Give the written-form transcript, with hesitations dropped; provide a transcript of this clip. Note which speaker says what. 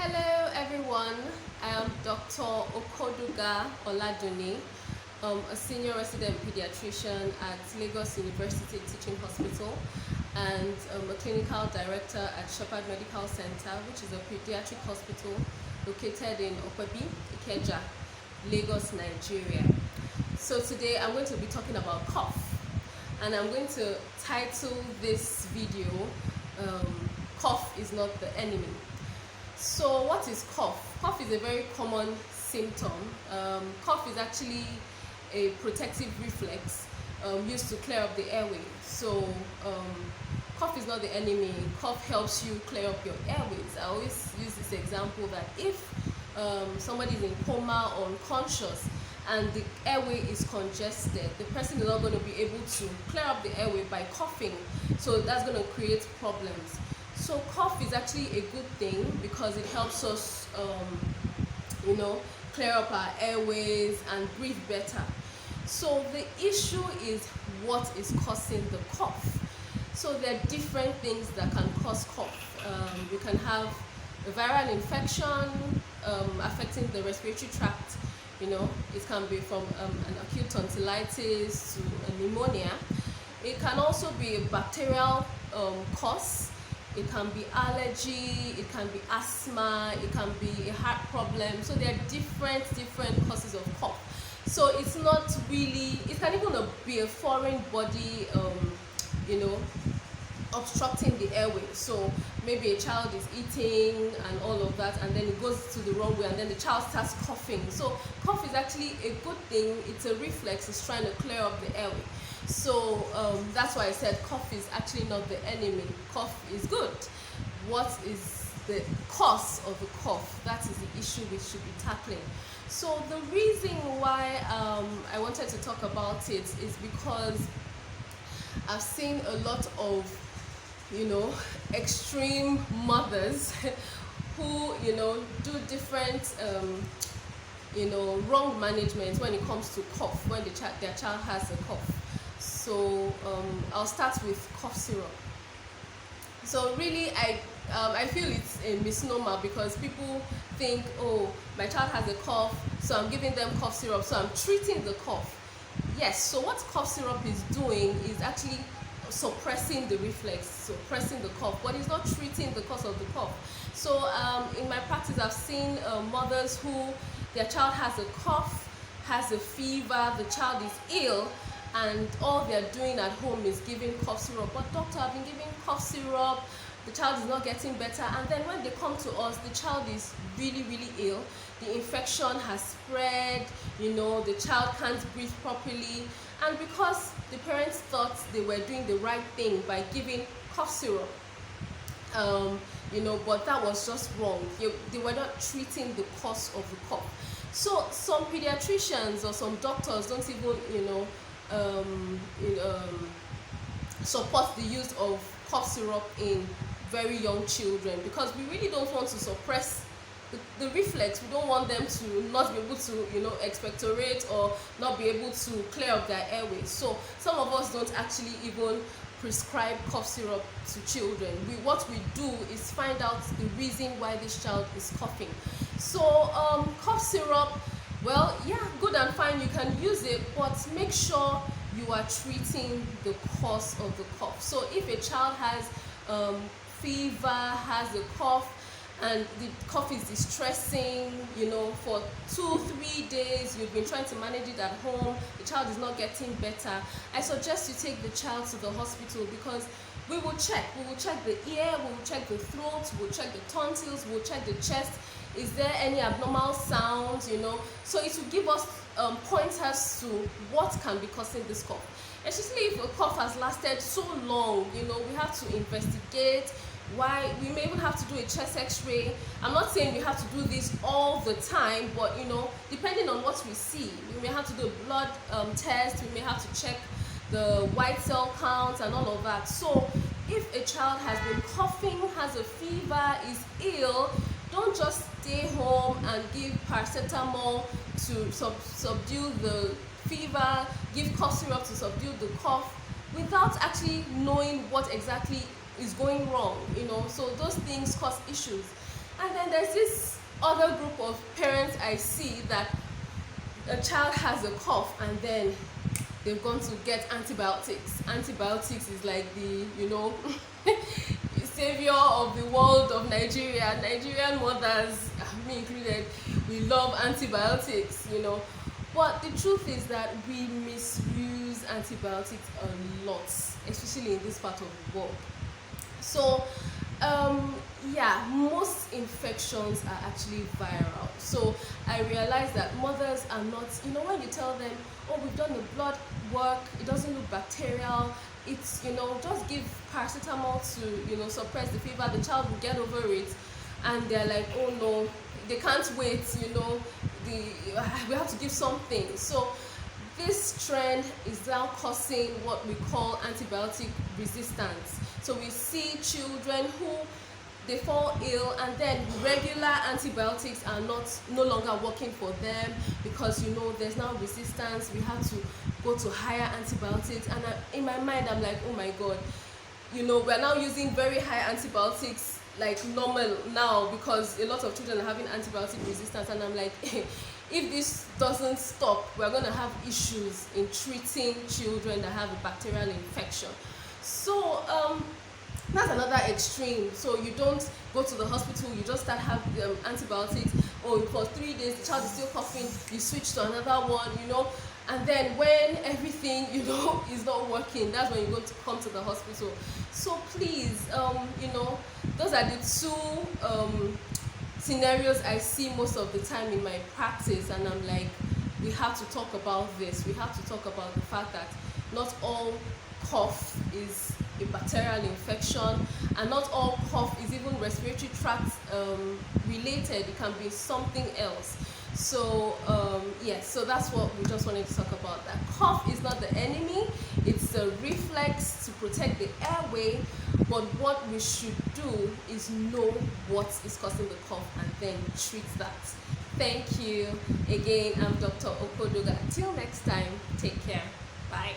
Speaker 1: Hello everyone, I am Dr. Okoduga Oladuni, a senior resident pediatrician at Lagos University Teaching Hospital and a clinical director at Shepherd Medical Center, which is a pediatric hospital located in Opebi, Ikeja, Lagos, Nigeria. So today I'm going to be talking about cough, and I'm going to title this video, Cough is Not the Enemy. So what is cough? Cough is a very common symptom. Cough is actually a protective reflex used to clear up the airway. So cough is not the enemy. Cough helps you clear up your airways. I always use this example that if somebody is in coma or unconscious and the airway is congested, the person is not going to be able to clear up the airway by coughing. So that's going to create problems. So cough is actually a good thing because it helps us, clear up our airways and breathe better. So the issue is what is causing the cough. So there are different things that can cause cough. You can have a viral infection affecting the respiratory tract. It can be from an acute tonsillitis to a pneumonia. It can also be a bacterial cause. It can be allergy, it can be asthma, it can be a heart problem. So there are different causes of cough. So it's not really, it can even be a foreign body, obstructing the airway. So maybe a child is eating and all of that, and then it goes to the wrong way, and then the child starts coughing. So cough is actually a good thing. It's a reflex. It's trying to clear up the airway. So that's why I said cough is actually not the enemy. Cough is good. What is the cause of the cough? That is the issue we should be tackling. So the reason why I wanted to talk about it is because I've seen a lot of extreme mothers who do different wrong management when it comes to cough, when their child has a cough. So I'll start with cough syrup. So really I feel it's a misnomer because people think, oh, my child has a cough, so I'm giving them cough syrup, so I'm treating the cough. Yes, so what cough syrup is doing is actually suppressing the reflex, suppressing the cough, but it's not treating the cause of the cough. So in my practice, I've seen mothers who their child has a cough, has a fever, the child is ill, and all they're doing at home is giving cough syrup. But doctor, I've been giving cough syrup, the child is not getting better, and then when they come to us, the child is really ill. The infection has spread, the child can't breathe properly, and because the parents thought they were doing the right thing by giving cough syrup, but that was just wrong. They were not treating the cause of the cough. So some pediatricians or some doctors don't even support the use of cough syrup in very young children because we really don't want to suppress the reflex. We don't want them to not be able to expectorate or not be able to clear up their airways. So some of us don't actually even prescribe cough syrup to children. What we do is find out the reason why this child is coughing. So cough syrup, well, yeah, good and fine, you can use it, but make sure you are treating the cause of the cough. So if a child has fever, has a cough, and the cough is distressing, for 2-3 days, you've been trying to manage it at home, the child is not getting better, I suggest you take the child to the hospital because we will check the ear, we will check the throat, we will check the tonsils, we will check the chest. Is there any abnormal sounds, So it will give us pointers to what can be causing this cough. Especially if a cough has lasted so long, we have to investigate why. We may even have to do a chest x-ray. I'm not saying we have to do this all the time, but depending on what we see, we may have to do a blood test, we may have to check the white cell count and all of that. So if a child has been coughing, has a fever, is ill, don't just stay home and give paracetamol to subdue the fever, give cough syrup to subdue the cough without actually knowing what exactly is going wrong. So those things cause issues. And then there's this other group of parents I see that a child has a cough and then they've gone to get antibiotics. Antibiotics is like the, savior of the world of Nigeria. Nigerian mothers, me included, we love antibiotics. But the truth is that we misuse antibiotics a lot, especially in this part of the world. So, most infections are actually viral. So I realized that mothers are not, when you tell them, oh, we've done the blood work, it doesn't look bacterial, it's, just give paracetamol to, suppress the fever, the child will get over it. And they're like, oh no, they can't wait, we have to give something. So this trend is now causing what we call antibiotic resistance. So we see children who they fall ill and then regular antibiotics are no longer working for them because there's now resistance. We have to go to higher antibiotics, and in my mind I'm like, oh my god, we're now using very high antibiotics like normal now because a lot of children are having antibiotic resistance, and I'm like if this doesn't stop, we're going to have issues in treating children that have a bacterial infection. So that's another extreme. So you don't go to the hospital, you just start having antibiotics, or for 3 days the child is still coughing, you switch to another one, and then when everything is not working, that's when you go to come to the hospital. So please, those are the two scenarios I see most of the time in my practice, and I'm like, we have to talk about this. We have to talk about the fact that not all cough is a bacterial infection, and not all cough is even respiratory tract related. It can be something else. So so that's what we just wanted to talk about, that cough is not the enemy, it's a reflex to protect the airway. But what we should do is know what is causing the cough and then treat that. Thank you again. I'm Dr. Okodoga. Till next time, take care. Bye.